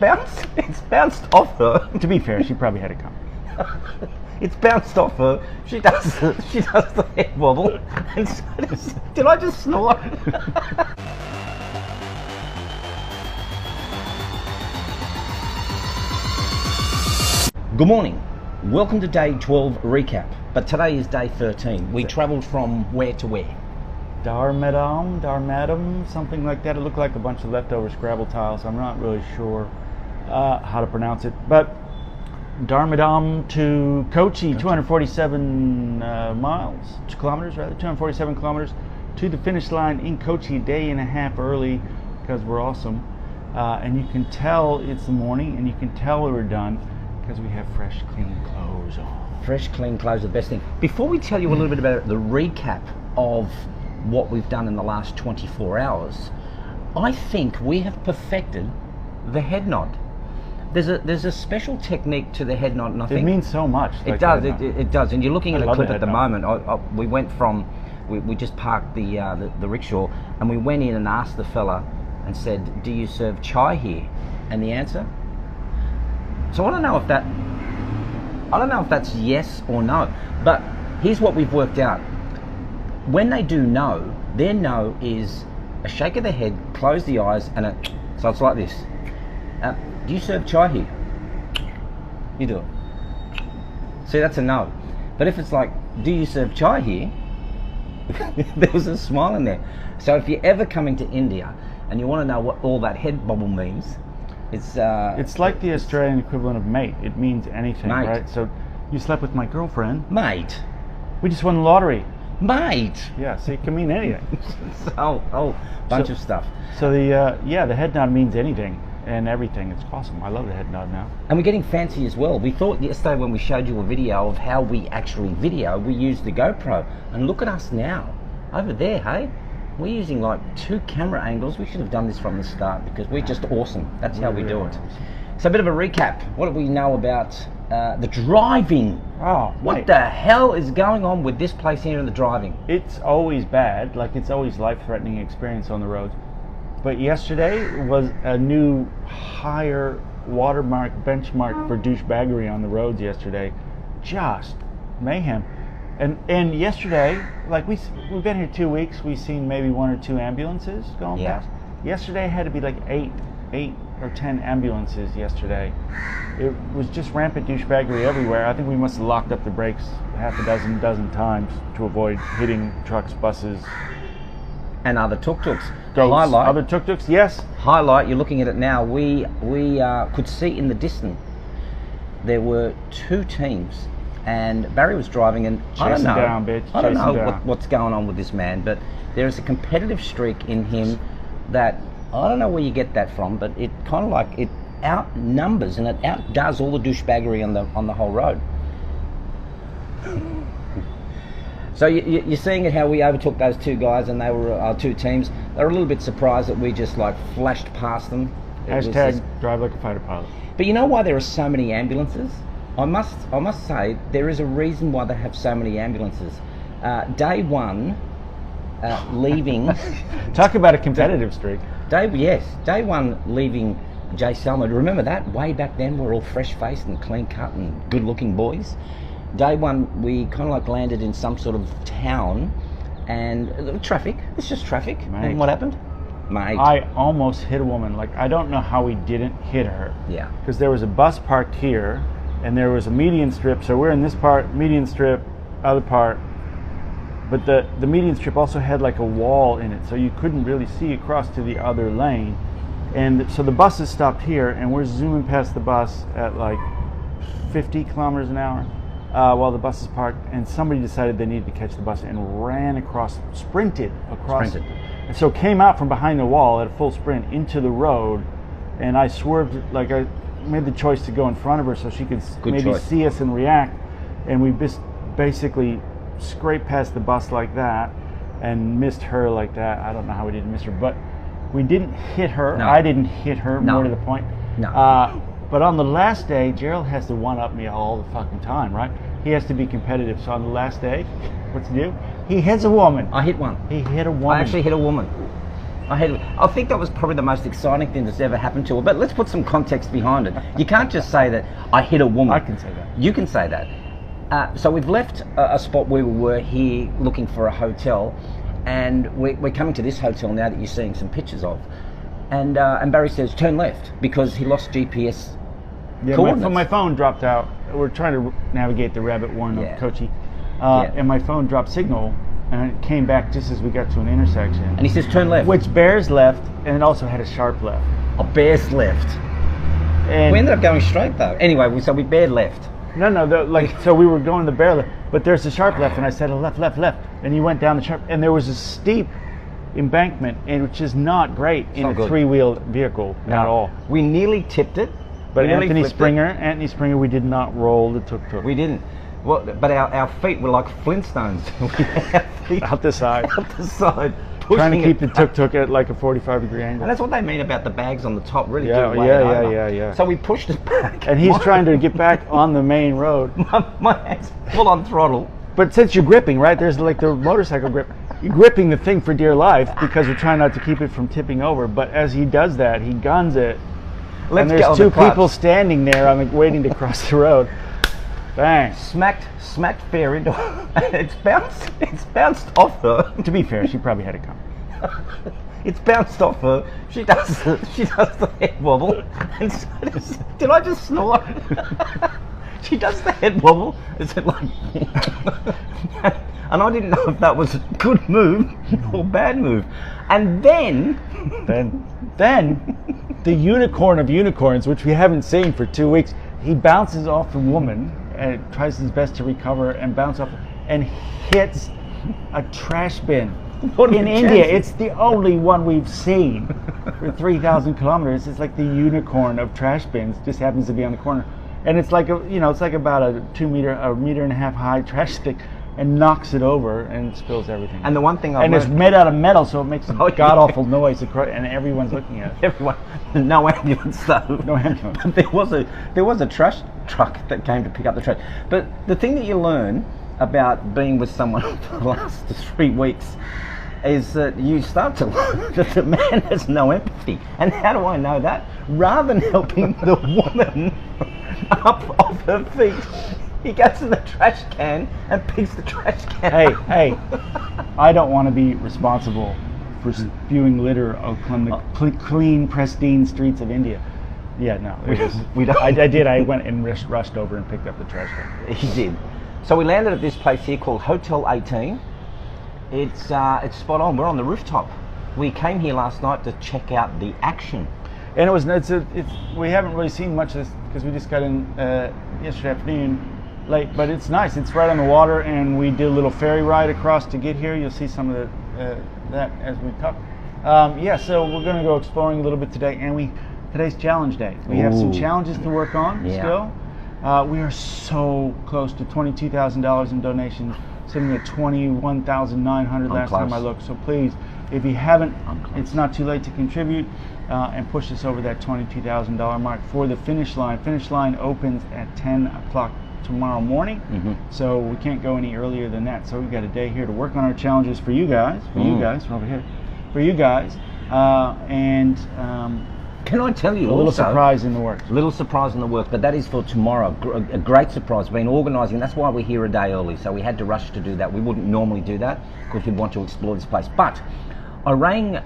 bounced off her. To be fair, she probably had it coming. It's bounced off her. She does the head wobble. And so did I just snort? Good morning. Welcome to day 12 recap. But today is day 13. We travelled from where to where? Dharmadam, something like that. It looked like a bunch of leftover Scrabble tiles. I'm not really sure how to pronounce it. But Dharmadam to Kochi, 247 kilometers, 247 kilometers to the finish line in Kochi, a day and a half early because we're awesome. And you can tell it's the morning, and you can tell we were done because we have fresh, clean clothes on. Fresh, clean clothes are the best thing. Before we tell you a little bit about the recap of what we've done in the last 24 hours, I think we have perfected the head nod. There's a special technique to the head nod, and I think it means so much. It does. It does. And you're looking at a clip at the moment. We went from, we just parked the rickshaw, and we went in and asked the fella and said, "Do you serve chai here?" And the answer. So I don't know if that's yes or no. But here's what we've worked out. When they do no, their no is a shake of the head, close the eyes, and so it's like this. Do you serve chai here? You do it. See, that's a no. But if it's like, do you serve chai here? There was a smile in there. So if you're ever coming to India and you want to know what all that head bobble means, it's like the Australian equivalent of mate. It means anything, mate. Right? So you slept with my girlfriend. Mate. We just won the lottery. Mate. Yeah, so it can mean anything. Bunch of stuff. So the head nod means anything and everything. It's awesome. I love the head nod now. And we're getting fancy as well. We thought yesterday when we showed you a video of how we actually video, we used the GoPro. And look at us now. Over there, hey? We're using like 2 camera angles. We should have done this from the start because we're just awesome. That's how we do it. So a bit of a recap. What do we know about the driving? Oh, what the hell is going on with this place here in the driving? It's always bad. Like, it's always life-threatening experience on the roads. But yesterday was a new higher watermark, benchmark for douchebaggery on the roads yesterday. Just mayhem. And yesterday, like we've been here 2 weeks, we've seen maybe 1 or 2 ambulances going past. Yesterday had to be like 8 or 10 ambulances yesterday. It was just rampant douchebaggery everywhere. I think we must have locked up the brakes half a dozen times to avoid hitting trucks, buses, and other tuk-tuks. Highlight. Other tuk-tuks, yes. Highlight, you're looking at it now. We could see in the distance there were 2 teams, and Barry was driving, and I don't know what's going on with this man, but there is a competitive streak in him that I don't know where you get that from, but it kind of like it outnumbers and it outdoes all the douchebaggery on the whole road. So you're seeing it how we overtook those 2 guys, and they were our 2 teams. They were a little bit surprised that we just like flashed past them. Hashtag drive like a fighter pilot. But you know why there are so many ambulances? I must say there is a reason why they have so many ambulances. Day 1, leaving. Talk about a competitive streak. Day 1 leaving Jaisalmer. Remember that? Way back then, we're all fresh-faced and clean-cut and good-looking boys. Day 1, we kind of like landed in some sort of town, and traffic. It's just traffic. Mate. And what happened? Mate. I almost hit a woman. Like, I don't know how we didn't hit her. Yeah. Because there was a bus parked here, and there was a median strip. So we're in this part, median strip, other part. But the median strip also had like a wall in it, so you couldn't really see across to the other lane. And so the buses stopped here, and we're zooming past the bus at like 50 kilometers an hour while the bus is parked. And somebody decided they needed to catch the bus and sprinted across. And so came out from behind the wall at a full sprint into the road. And I swerved, like I made the choice to go in front of her so she could see us and react. And we basically scraped past the bus like that and missed her like that. I don't know how we didn't miss her, but we didn't hit her. No. I didn't hit her, more to the point. No. But on the last day, Gerald has to one-up me all the fucking time, right? He has to be competitive. So on the last day, what's he do? He hits a woman. I hit one. He hit a woman. I actually hit a woman. I think that was probably the most exciting thing that's ever happened to her. But let's put some context behind it. You can't just say that I hit a woman. I can say that. You can say that. So we've left a spot where we were here looking for a hotel, and we're coming to this hotel now that you're seeing some pictures of. And Barry says, turn left, because he lost GPS coordinates. My phone dropped out. We're trying to navigate the Rabbit Warren of Kochi. And my phone dropped signal, and it came back just as we got to an intersection. And he says, turn left. Which bears left, and it also had a sharp left. Oh, bears left. And we ended up going straight, though. Anyway, so we bared left. So we were going the bear left, but there's a sharp left, and I said, left, and you went down the sharp, and there was a steep embankment, and which is not great in a three-wheeled vehicle at all. We nearly tipped it. But Anthony Springer, we did not roll the tuk-tuk. We didn't. Well, but our feet were like Flintstones. Out the side. Trying to keep the tuk-tuk at like a 45-degree angle. And that's what they mean about the bags on the top, really do it over. So we pushed it back. And he's trying to get back on the main road. My hand's full on throttle. But since you're gripping, right, there's like the motorcycle grip. You're gripping the thing for dear life because you're trying not to keep it from tipping over. But as he does that, he guns it. And there's two people standing there waiting to cross the road. Bang. Smacked fair into it. It's bounced off her. To be fair, she probably had it coming. It's bounced off her. She does the head wobble. And so did I just snort? She does the head wobble. It's like, and I didn't know if that was a good move or bad move. And then the unicorn of unicorns, which we haven't seen for 2 weeks, he bounces off the woman and tries his best to recover and bounce off and hits a trash bin. In India, it's the only one we've seen for 3,000 kilometers. It's like the unicorn of trash bins. Just happens to be on the corner, and it's like it's like about a meter and a half high trash stick, and knocks it over and spills everything. And the one thing it's made out of metal, so it makes a god awful noise, and everyone's looking at it. Everyone, no ambulance though. No ambulance. But there was a trash truck that came to pick up the trash. But the thing that you learn about being with someone for the last 3 weeks is that you start to learn that the man has no empathy. And how do I know that? Rather than helping the woman up off her feet, he goes to the trash can and picks the trash can. Hey, I don't want to be responsible for spewing litter on the clean, pristine streets of India. Yeah, no. We don't. I did. I went and rushed over and picked up the trash can. He did. So we landed at this place here called Hotel 18. It's spot on. We're on the rooftop. We came here last night to check out the action. And we haven't really seen much of this because we just got in yesterday afternoon late, but it's nice. It's right on the water, and we did a little ferry ride across to get here. You'll see some of that as we talk. So we're going to go exploring a little bit today, and today's challenge day. We have some challenges to work on still. We are so close to $22,000 in donations, sitting at $21,900 last time I looked. So please, if you haven't, it's not too late to contribute and push us over that $22,000 mark for the finish line. Finish line opens at 10 o'clock tomorrow morning, so we can't go any earlier than that. So we've got a day here to work on our challenges for you guys, over here, for you guys, and can I tell you a little surprise in the works. Little surprise in the works, but that is for tomorrow. A great surprise. We've been organising. That's why we're here a day early. So we had to rush to do that. We wouldn't normally do that because we want to explore this place. But I rang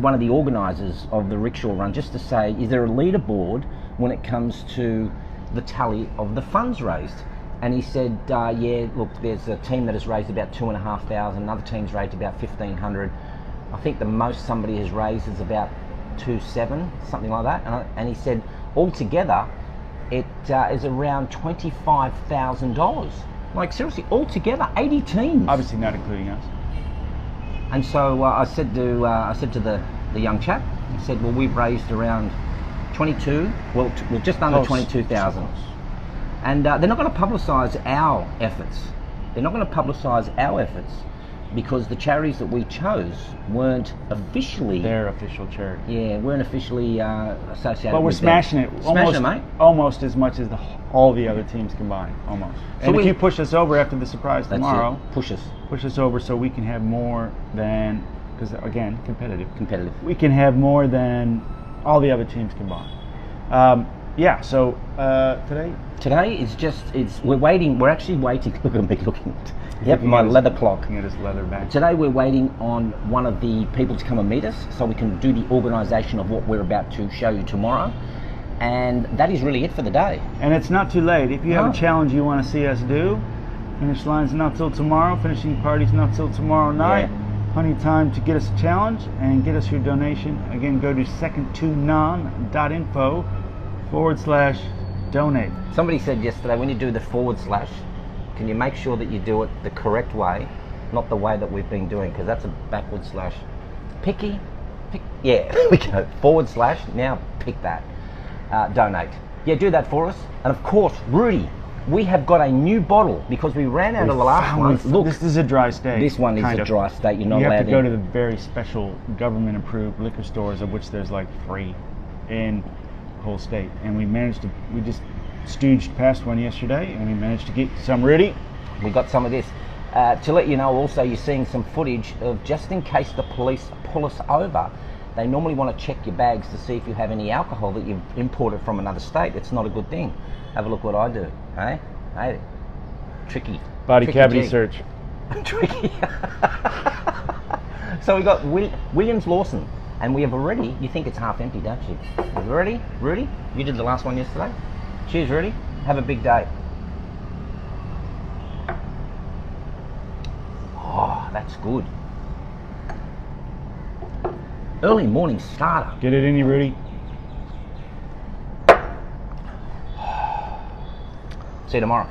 one of the organisers of the Rickshaw Run just to say, is there a leaderboard when it comes to the tally of the funds raised? And he said, yeah, look, there's a team that has raised about 2,500. Another team's raised about 1,500. I think the most somebody has raised is about 2.7, something like that. And he said altogether it is around $25,000. Like seriously, altogether 80 teams. Obviously not including us. And so I said to the young chap, I said, well, we've raised around 22, well just under 22,000. And they're not going to publicise our efforts. They're not going to publicise our efforts because the charities that we chose weren't officially... Their official charity. Yeah, weren't officially associated but we're with smashing them. it. Smashing it, mate. Almost as much as all the other teams combined. Almost. So and if you push us over after the surprise tomorrow... Push us. Push us over so we can have more than because again, competitive. Competitive. We can have more than all the other teams combined. Yeah. So today. Today is we're waiting. We're actually waiting. Look at me looking. Yep, my leather clock. Looking at his leather bag. Today we're waiting on one of the people to come and meet us so we can do the organisation of what we're about to show you tomorrow. And that is really it for the day. And it's not too late. If you have a challenge you want to see us do, finish line's not till tomorrow, finishing party's not till tomorrow night. Yeah. Plenty of time to get us a challenge and get us your donation. Again, go to secondtonaan.info/donate. Somebody said yesterday, when you do the / can you make sure that you do it the correct way, not the way that we've been doing, because that's a backward slash. Picky? Yeah, we go / now pick that. Donate. Yeah, do that for us. And of course, Rudy, we have got a new bottle because we ran out of the last one. Look, this is a dry state. This one is a dry state. You're not allowed to go to the very special government-approved liquor stores, of which there's like 3 in the whole state. And we just stooged past one yesterday, and we managed to get some ready. We got some of this. To let you know, also, you're seeing some footage of, just in case the police pull us over, they normally want to check your bags to see if you have any alcohol that you've imported from another state. It's not a good thing. Have a look what I do. Hey, tricky. Body cavity G. search. Tricky. So we got Williams Lawson, and we have already. You think it's half empty, don't you? Are you ready, Rudy? You did the last one yesterday. Cheers, Rudy. Have a big day. Oh, that's good. Early morning starter. Get it in you, Rudy. See you tomorrow.